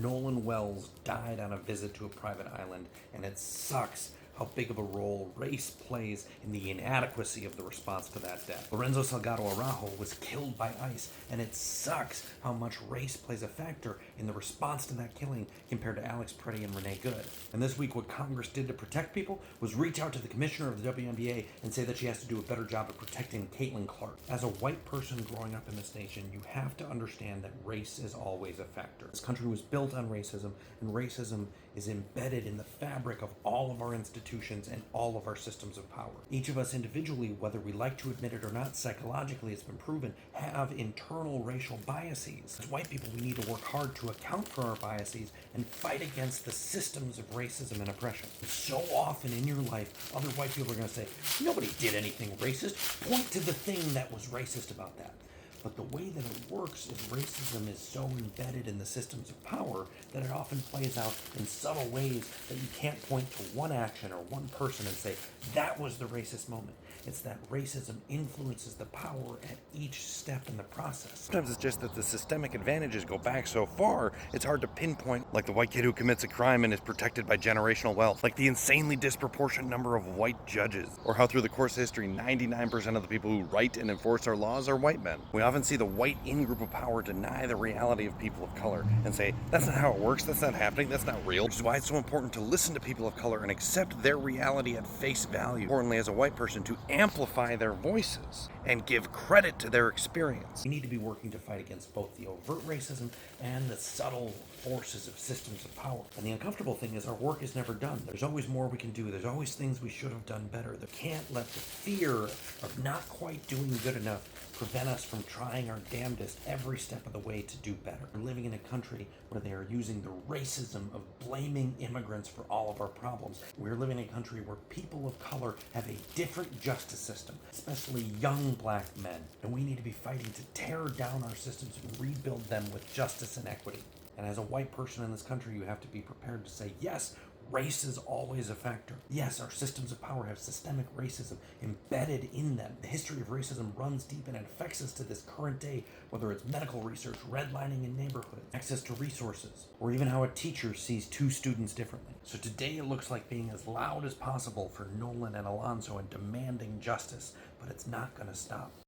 Nolan Wells died on a visit to a private island, and it sucks how big of a role race plays in the inadequacy of the response to that death. Lorenzo Salgado Araujo was killed by ICE, and it sucks how much race plays a factor in the response to that killing compared to Alex Preddy and Renee Good. And this week, what Congress did to protect people was reach out to the commissioner of the WNBA and say that she has to do a better job of protecting Caitlin Clark. As a white person growing up in this nation, you have to understand that race is always a factor. This country was built on racism, and racism is embedded in the fabric of all of our institutions and all of our systems of power. Each of us individually, whether we like to admit it or not, psychologically it's been proven, have internal racial biases. As white people, we need to work hard to account for our biases and fight against the systems of racism and oppression. And so often in your life, other white people are going to say, nobody did anything racist. Point to the thing that was racist about that. But the way that it works is racism is so embedded in the systems of power that it often plays out in subtle ways that you can't point to one action or one person and say, that was the racist moment. It's that racism influences the power at each step in the process. Sometimes it's just that the systemic advantages go back so far, it's hard to pinpoint, like the white kid who commits a crime and is protected by generational wealth, like the insanely disproportionate number of white judges, or how through the course of history, 99% of the people who write and enforce our laws are white men. We often see the white in-group of power deny the reality of people of color and say, that's not how it works, that's not happening, that's not real, which is why it's so important to listen to people of color and accept their reality at face value. Importantly, as a white person, to amplify their voices and give credit to their experience. We need to be working to fight against both the overt racism and the subtle forces of systems of power. And the uncomfortable thing is our work is never done. There's always more we can do. There's always things we should have done better. They can't let the fear of not quite doing good enough prevent us from trying our damnedest every step of the way to do better. We're living in a country where they are using the racism of blaming immigrants for all of our problems. We're living in a country where people of color have a different justice system, especially young black men. And we need to be fighting to tear down our systems and rebuild them with justice and equity. And as a white person in this country, you have to be prepared to say, yes, race is always a factor. Yes, our systems of power have systemic racism embedded in them. The history of racism runs deep and it affects us to this current day, whether it's medical research, redlining in neighborhoods, access to resources, or even how a teacher sees two students differently. So today it looks like being as loud as possible for Nolan and Alonzo and demanding justice, but it's not going to stop.